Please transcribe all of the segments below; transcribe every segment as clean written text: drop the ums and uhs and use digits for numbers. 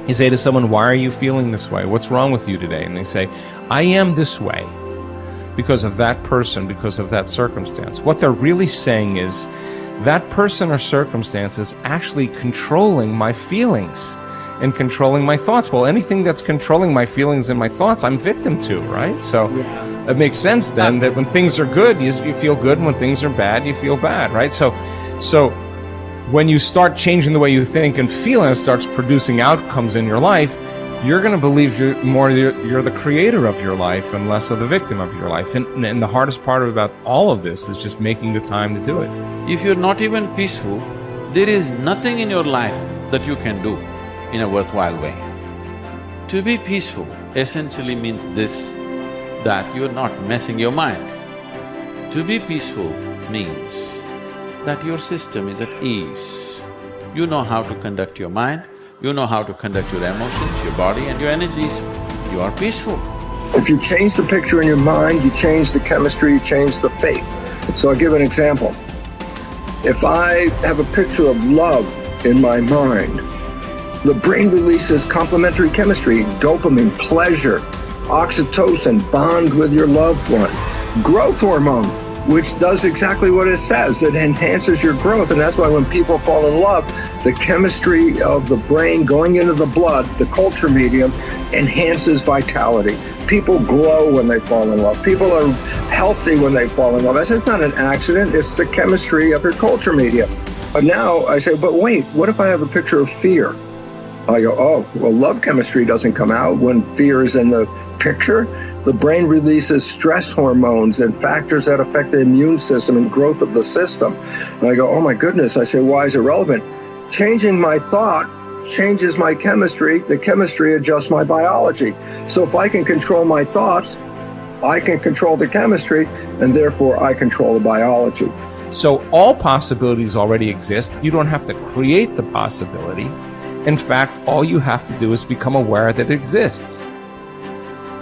You say to someone, why are you feeling this way? What's wrong with you today? And they say, I am this way because of that person, because of that circumstance. What they're really saying is that person or circumstance is actually controlling my feelings and controlling my thoughts. Well, anything that's controlling my feelings and my thoughts, I'm victim to, right? So it makes sense then that when things are good, you feel good, and when things are bad, you feel bad, right? So when you start changing the way you think and feel, and it starts producing outcomes in your life, you're going to believe you're the creator of your life and less of the victim of your life. And the hardest part about all of this is just making the time to do it. If you're not even peaceful, there is nothing in your life that you can do in a worthwhile way. To be peaceful essentially means this, that you're not messing your mind. To be peaceful means that your system is at ease. You know how to conduct your mind, you know how to conduct your emotions, your body and your energies. You are peaceful. If you change the picture in your mind, you change the chemistry, you change the fate. So I'll give an example. If I have a picture of love in my mind, the brain releases complementary chemistry, dopamine, pleasure, oxytocin, bond with your loved one, growth hormone, which does exactly what it says. It enhances your growth, and that's why when people fall in love, the chemistry of the brain going into the blood, the culture medium, enhances vitality. People glow when they fall in love. People are healthy when they fall in love. It's not an accident, it's the chemistry of your culture medium. But now I say, but wait, what if I have a picture of fear? I go, oh, well, love chemistry doesn't come out when fear is in the picture. The brain releases stress hormones and factors that affect the immune system and growth of the system. And I go, oh my goodness. I say, why is it relevant? Changing my thought changes my chemistry. The chemistry adjusts my biology. So if I can control my thoughts, I can control the chemistry, and therefore I control the biology. So all possibilities already exist. You don't have to create the possibility. In fact, all you have to do is become aware that it exists.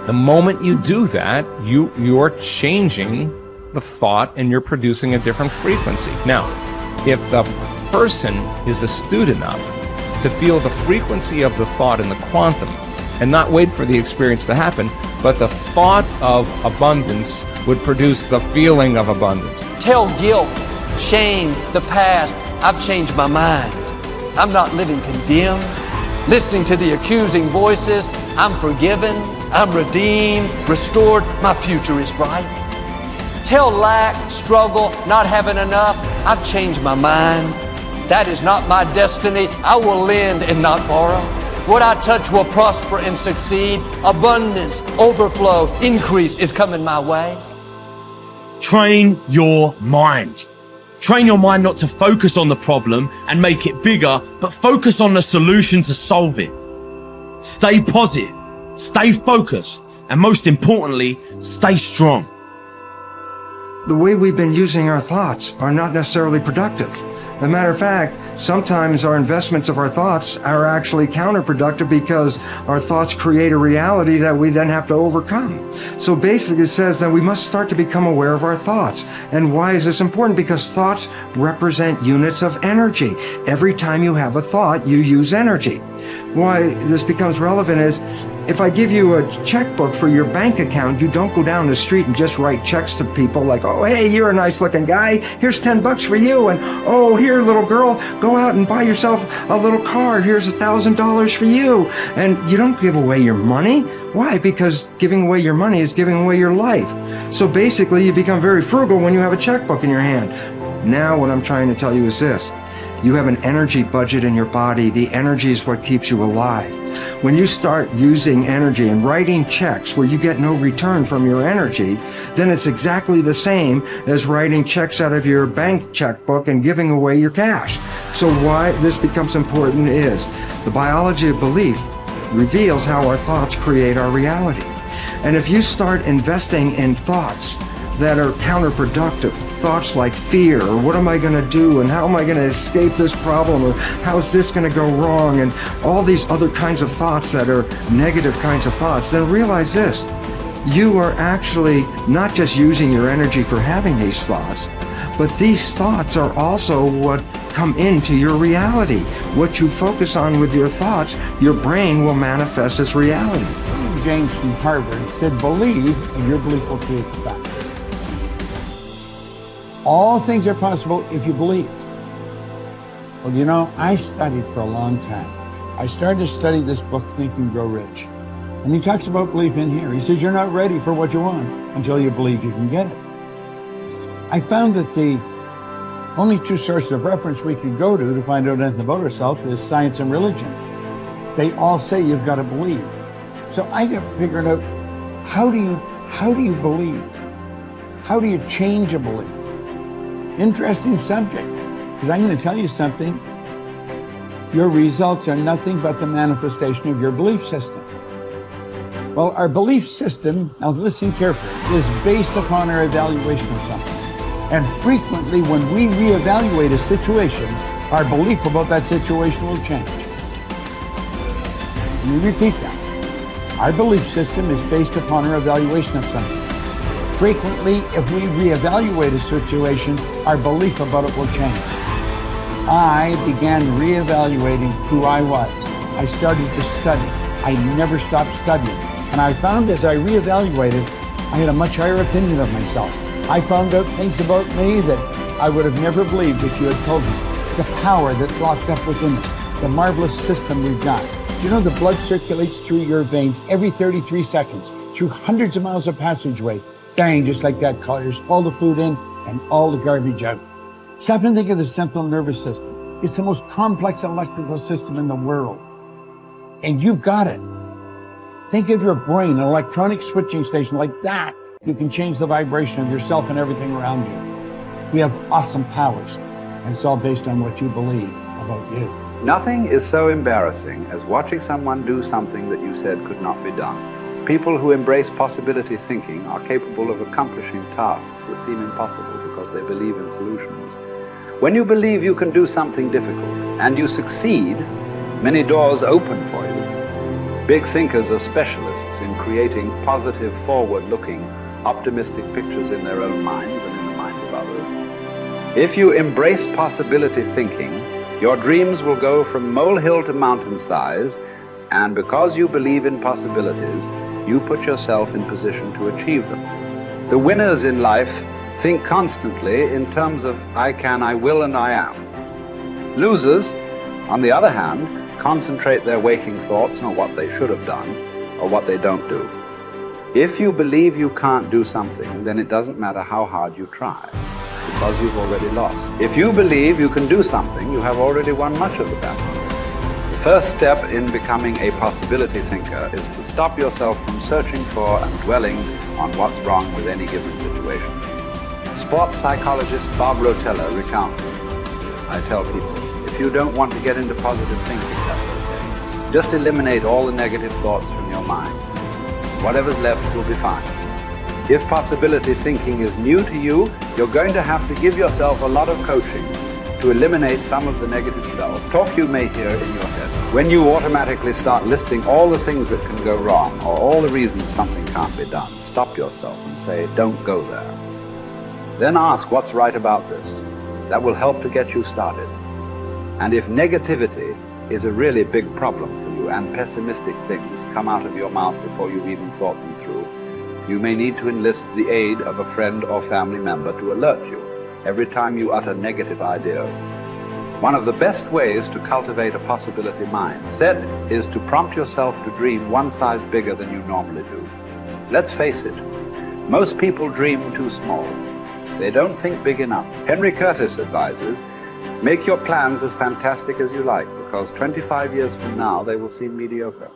The moment you do that, you're changing the thought and you're producing a different frequency. Now, if the person is astute enough to feel the frequency of the thought in the quantum and not wait for the experience to happen, but the thought of abundance would produce the feeling of abundance. Tell guilt, shame, the past, I've changed my mind. I'm not living condemned. Listening to the accusing voices, I'm forgiven, I'm redeemed, restored, my future is bright. Tell lack, struggle, not having enough, I've changed my mind. That is not my destiny. I will lend and not borrow. What I touch will prosper and succeed. Abundance, overflow, increase is coming my way. Train your mind. Train your mind not to focus on the problem and make it bigger, but focus on the solution to solve it. Stay positive, stay focused, and most importantly, stay strong. The way we've been using our thoughts are not necessarily productive. As a matter of fact, sometimes our investments of our thoughts are actually counterproductive because our thoughts create a reality that we then have to overcome. So basically it says that we must start to become aware of our thoughts. And why is this important? Because thoughts represent units of energy. Every time you have a thought, you use energy. Why this becomes relevant is, if I give you a checkbook for your bank account, you don't go down the street and just write checks to people like, oh, hey, you're a nice looking guy. Here's $10 for you. And, oh, here, little girl, go out and buy yourself a little car. Here's $1,000 for you. And you don't give away your money. Why? Because giving away your money is giving away your life. So basically, you become very frugal when you have a checkbook in your hand. Now, what I'm trying to tell you is this. You have an energy budget in your body. The energy is what keeps you alive. When you start using energy and writing checks where you get no return from your energy, then it's exactly the same as writing checks out of your bank checkbook and giving away your cash. So why this becomes important is the biology of belief reveals how our thoughts create our reality. And if you start investing in thoughts that are counterproductive, thoughts like fear, or what am I going to do, and how am I going to escape this problem, or how's this going to go wrong, and all these other kinds of thoughts that are negative kinds of thoughts, then realize this. You are actually not just using your energy for having these thoughts, But these thoughts are also what come into your reality. What you focus on with your thoughts, your brain will manifest as reality. James from Harvard said, believe and your belief will create the fact. All things are possible if you believe. Well, you know, I studied for a long time. I started to study this book, Think and Grow Rich. And he talks about belief in here. He says, you're not ready for what you want until you believe you can get it. I found that the only two sources of reference we could go to find out anything about ourselves is science and religion. They all say you've got to believe. So I got figured out, how do you believe? How do you change a belief? Interesting subject, because I'm going to tell you something. Your results are nothing but the manifestation of your belief system. Well, our belief system, now listen carefully, is based upon our evaluation of something. And frequently when we reevaluate a situation, our belief about that situation will change. Let me repeat that. Our belief system is based upon our evaluation of something. Frequently, if we reevaluate a situation, our belief about it will change. I began reevaluating who I was. I started to study. I never stopped studying. And I found as I reevaluated, I had a much higher opinion of myself. I found out things about me that I would have never believed if you had told me. The power that's locked up within us, the marvelous system we've got. Do you know the blood circulates through your veins every 33 seconds, through hundreds of miles of passageway? Bang, just like that, clears all the food in and all the garbage out. Stop and think of the central nervous system. It's the most complex electrical system in the world. And you've got it. Think of your brain, an electronic switching station like that. You can change the vibration of yourself and everything around you. We have awesome powers, and it's all based on what you believe about you. Nothing is so embarrassing as watching someone do something that you said could not be done. People who embrace possibility thinking are capable of accomplishing tasks that seem impossible because they believe in solutions. When you believe you can do something difficult and you succeed, many doors open for you. Big thinkers are specialists in creating positive, forward-looking, optimistic pictures in their own minds and in the minds of others. If you embrace possibility thinking, your dreams will go from molehill to mountain size, and because you believe in possibilities, you put yourself in position to achieve them. The winners in life think constantly in terms of I can, I will, and I am. Losers, on the other hand, concentrate their waking thoughts on what they should have done or what they don't do. If you believe you can't do something, then it doesn't matter how hard you try, because you've already lost. If you believe you can do something, you have already won much of the battle. The first step in becoming a possibility thinker is to stop yourself from searching for and dwelling on what's wrong with any given situation. Sports psychologist Bob Rotella recounts, I tell people, if you don't want to get into positive thinking, that's okay. Just eliminate all the negative thoughts from your mind. Whatever's left will be fine. If possibility thinking is new to you, you're going to have to give yourself a lot of coaching to eliminate some of the negative self-talk you may hear in your head. When you automatically start listing all the things that can go wrong or all the reasons something can't be done, stop yourself and say, don't go there. Then ask what's right about this. That will help to get you started. And if negativity is a really big problem for you and pessimistic things come out of your mouth before you've even thought them through, you may need to enlist the aid of a friend or family member to alert you every time you utter negative idea. One of the best ways to cultivate a possibility mindset is to prompt yourself to dream one size bigger than you normally do. Let's face it, most people dream too small. They don't think big enough. Henry Curtis advises, make your plans as fantastic as you like, because 25 years from now they will seem mediocre.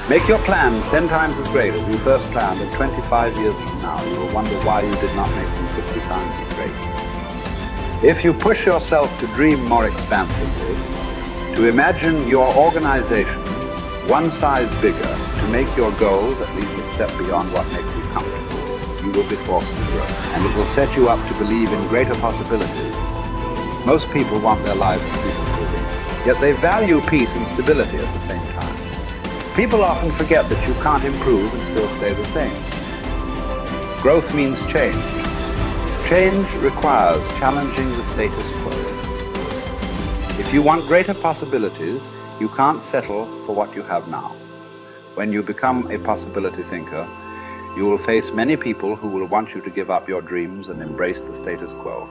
Make your plans 10 times as great as you first planned, and 25 years from now you will wonder why you did not make them 50 times as great. If you push yourself to dream more expansively, to imagine your organization one size bigger, to make your goals at least a step beyond what makes you comfortable, you will be forced to grow. And it will set you up to believe in greater possibilities. Most people want their lives to keep improving, yet they value peace and stability at the same time. People often forget that you can't improve and still stay the same. Growth means change. Change requires challenging the status quo. If you want greater possibilities, you can't settle for what you have now. When you become a possibility thinker, you will face many people who will want you to give up your dreams and embrace the status quo.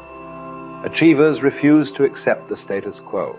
Achievers refuse to accept the status quo.